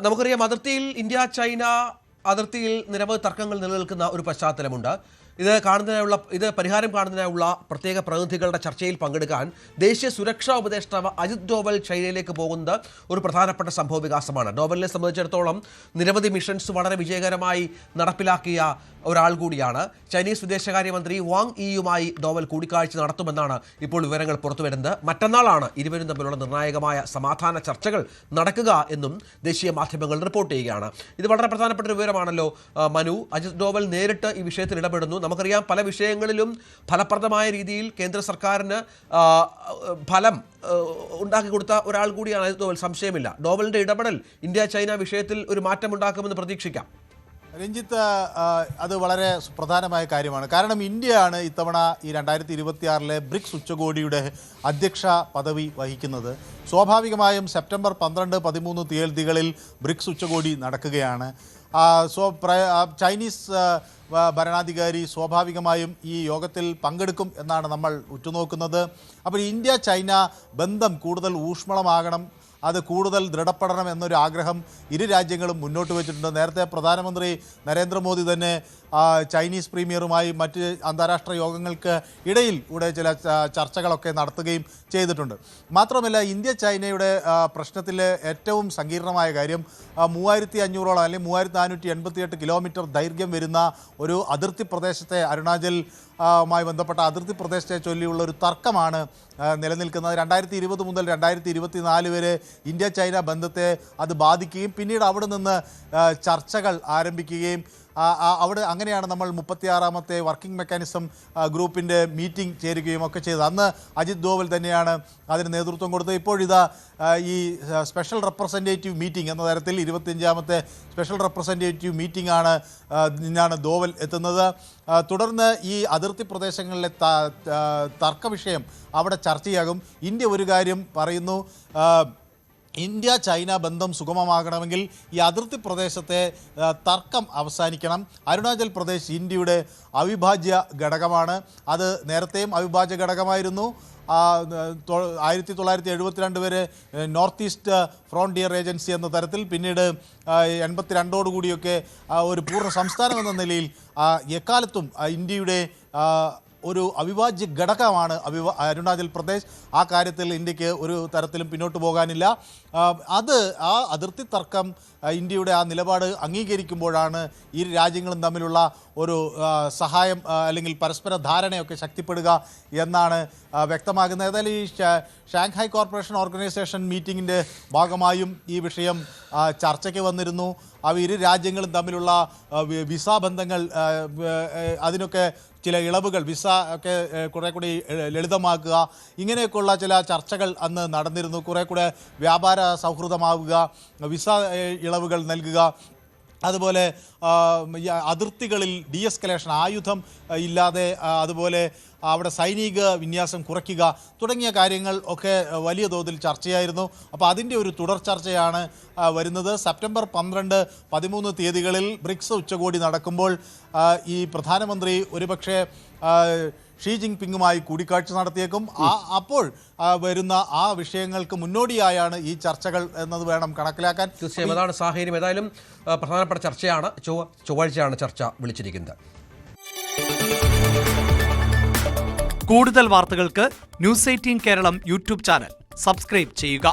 നമുക്കറിയാം India China അതിർത്തിയിൽ നിരവധി തർക്കങ്ങൾ നിലനിൽക്കുന്ന ഒരു പശ്ചാത്തലമുണ്ട്. ഇത് പരിഹാരം കാണുന്നതിനായുള്ള പ്രത്യേക പ്രതിനിധികളുടെ ചർച്ചയിൽ പങ്കെടുക്കാൻ ദേശീയ സുരക്ഷാ ഉപദേഷ്ടാവ് അജിത് ഡോവൽ ചൈനയിലേക്ക് പോകുന്നത് ഒരു പ്രധാനപ്പെട്ട സംഭവ വികാസമാണ്. ഡോവലിനെ സംബന്ധിച്ചിടത്തോളം നിരവധി മിഷൻസ് വളരെ വിജയകരമായി നടപ്പിലാക്കിയ ഒരാൾ കൂടിയാണ്. ചൈനീസ് വിദേശകാര്യമന്ത്രി വാങ് യിയുമായി ഡോവൽ കൂടിക്കാഴ്ച നടത്തുമെന്നാണ് ഇപ്പോൾ വിവരങ്ങൾ പുറത്തുവരുന്നത്. മറ്റന്നാളാണ് ഇരുവരും തമ്മിലുള്ള നിർണായകമായ സമാധാന ചർച്ചകൾ നടക്കുക എന്നും ദേശീയ മാധ്യമങ്ങൾ റിപ്പോർട്ട് ചെയ്യുകയാണ്. ഇത് വളരെ പ്രധാനപ്പെട്ട ഒരു വിവരമാണല്ലോ മനു. അജിത് ഡോവൽ നേരിട്ട് ഈ വിഷയത്തിൽ ഇടപെടുന്നു. നമുക്കറിയാം, പല വിഷയങ്ങളിലും ഫലപ്രദമായ രീതിയിൽ കേന്ദ്ര സർക്കാരിന് ഫലം ഉണ്ടാക്കി കൊടുത്ത ഒരാൾ കൂടിയാണ് അജിത് ഡോവൽ, സംശയമില്ല. ഡോവലിന്റെ ഇടപെടൽ ഇന്ത്യ ചൈന വിഷയത്തിൽ ഒരു മാറ്റമുണ്ടാക്കുമെന്ന് പ്രതീക്ഷിക്കാം. രഞ്ജിത്ത്, അത് വളരെ പ്രധാനമായ കാര്യമാണ്. കാരണം ഇന്ത്യയാണ് ഇത്തവണ ഈ 2026 ബ്രിക്സ് ഉച്ചകോടിയുടെ അധ്യക്ഷ പദവി വഹിക്കുന്നത്. സ്വാഭാവികമായും സെപ്റ്റംബർ 12, 13 തീയതികളിൽ ബ്രിക്സ് ഉച്ചകോടി നടക്കുകയാണ്. ചൈനീസ് ഭരണാധികാരി സ്വാഭാവികമായും ഈ യോഗത്തിൽ പങ്കെടുക്കും എന്നാണ് നമ്മൾ ഉറ്റുനോക്കുന്നത്. അപ്പോൾ ഇന്ത്യ ചൈന ബന്ധം കൂടുതൽ ഊഷ്മളമാകണം, അത് കൂടുതൽ ദൃഢപ്പെടണം എന്നൊരു ആഗ്രഹം ഇരു രാജ്യങ്ങളും മുന്നോട്ട് വെച്ചിട്ടുണ്ട്. നേരത്തെ പ്രധാനമന്ത്രി നരേന്ദ്രമോദി തന്നെ ചൈനീസ് പ്രീമിയറുമായി മറ്റ് അന്താരാഷ്ട്ര യോഗങ്ങൾക്ക് ഇടയിൽ കൂടെ ചില ചർച്ചകളൊക്കെ നടത്തുകയും ചെയ്തിട്ടുണ്ട്. മാത്രമല്ല, ഇന്ത്യ ചൈനയുടെ പ്രശ്നത്തിലെ ഏറ്റവും സങ്കീർണമായ കാര്യം 3500 അല്ലെങ്കിൽ 3488 കിലോമീറ്റർ ദൈർഘ്യം വരുന്ന ഒരു അതിർത്തി പ്രദേശത്തെ അരുണാചലുമായി ബന്ധപ്പെട്ട അതിർത്തി പ്രദേശത്തെ ചൊല്ലിയുള്ള ഒരു തർക്കമാണ് നിലനിൽക്കുന്നത്. 2020 മുതൽ 2024 വരെ ഇന്ത്യ ചൈന ബന്ധത്തെ അത് ബാധിക്കുകയും പിന്നീട് അവിടെ നിന്ന് ചർച്ചകൾ ആരംഭിക്കുകയും അങ്ങനെയാണ് നമ്മൾ 36ാമത്തെ വർക്കിംഗ് മെക്കാനിസം ഗ്രൂപ്പിൻ്റെ മീറ്റിംഗ് ചേരുകയും ഒക്കെ ചെയ്തത്. അന്ന് അജിത് ഡോവൽ തന്നെയാണ് അതിന് നേതൃത്വം കൊടുത്തത്. ഇപ്പോഴിതാ ഈ സ്പെഷ്യൽ റെപ്രസെൻറ്റേറ്റീവ് മീറ്റിംഗ് എന്ന തരത്തിൽ 25ാമത്തെ സ്പെഷ്യൽ റെപ്രസെൻറ്റേറ്റീവ് മീറ്റിംഗ് ആണ് ഡോവൽ എത്തുന്നത്. തുടർന്ന് ഈ അതിർത്തി പ്രദേശങ്ങളിലെ തർക്ക വിഷയം അവിടെ ചർച്ചയാകും. ഇന്ത്യ ഒരു കാര്യം പറയുന്നു, ഇന്ത്യ ചൈന ബന്ധം സുഗമമാകണമെങ്കിൽ ഈ അതിർത്തി പ്രദേശത്തെ തർക്കം അവസാനിക്കണം. അരുണാചൽ പ്രദേശ് ഇന്ത്യയുടെ അവിഭാജ്യ ഘടകമാണ്. അത് നേരത്തെയും അവിഭാജ്യ ഘടകമായിരുന്നു. 1972 വരെ നോർത്ത് ഈസ്റ്റ് ഫ്രോണ്ടിയർ ഏജൻസി എന്ന തരത്തിൽ, പിന്നീട് 82 ഒരു പൂർണ്ണ സംസ്ഥാനം എന്ന നിലയിൽ എക്കാലത്തും ഇന്ത്യയുടെ ഒരു അവിഭാജ്യ ഘടകമാണ് അരുണാചൽ പ്രദേശ്. ആ കാര്യത്തിൽ ഇന്ത്യക്ക് ഒരു തരത്തിലും പിന്നോട്ട് പോകാനില്ല. ആ അതിർത്തി തർക്കം ഇന്ത്യയുടെ ആ നിലപാട് അംഗീകരിക്കുമ്പോഴാണ് ഇരു രാജ്യങ്ങളും തമ്മിലുള്ള ഒരു സഹായം അല്ലെങ്കിൽ പരസ്പര ധാരണയൊക്കെ ശക്തിപ്പെടുക എന്നാണ് വ്യക്തമാകുന്നത്. ഏതായാലും ഈ ഷാങ്ഹായ് കോർപ്പറേഷൻ ഓർഗനൈസേഷൻ മീറ്റിങ്ങിൻ്റെ ഭാഗമായും ഈ വിഷയം ചർച്ചയ്ക്ക് വന്നിരുന്നു. ഇരു രാജ്യങ്ങളും തമ്മിലുള്ള വിസ ബന്ധങ്ങൾ, അതിനൊക്കെ ചില ഇളവുകൾ, വിസ ഒക്കെ കുറേ കൂടി ലളിതമാക്കുക, ഇങ്ങനെയൊക്കെയുള്ള ചില ചർച്ചകൾ അന്ന് നടന്നിരുന്നു. കുറേ കൂടെ വ്യാപാര സൗഹൃദമാവുക, വിസ ഇളവുകൾ നൽകുക, അതുപോലെ അതിർത്തികളിൽ ഡീഎസ്കലേഷൻ, ആയുധം ഇല്ലാതെ, അതുപോലെ അവിടെ സൈനിക വിന്യാസം കുറയ്ക്കുക തുടങ്ങിയ കാര്യങ്ങൾ ഒക്കെ വലിയ തോതിൽ ചർച്ചയായിരുന്നു. അപ്പോൾ അതിൻ്റെ ഒരു തുടർ ചർച്ചയാണ് വരുന്നത്. സെപ്റ്റംബർ 12, 13 തീയതികളിൽ ബ്രിക്സ് ഉച്ചകോടി നടക്കുമ്പോൾ ഈ പ്രധാനമന്ത്രി ഒരുപക്ഷെ ഷീ ജിൻപിങ്ങുമായി കൂടിക്കാഴ്ച നടത്തിയേക്കും. അപ്പോൾ വരുന്ന ആ വിഷയങ്ങൾക്ക് മുന്നോടിയായാണ് ഈ ചർച്ചകൾ എന്നത് വേണം കണക്കിലാക്കാൻ. തീർച്ചയായും അതാണ് സാഹചര്യം. ഏതായാലും പ്രധാനപ്പെട്ട ചർച്ചയാണ്. ചൊവ്വാഴ്ചയാണ് ചർച്ച വിളിച്ചിരിക്കുന്നത്. കൂടുതൽ വാർത്തകൾക്ക് News 18 Keralam YouTube channel subscribe ചെയ്യുക.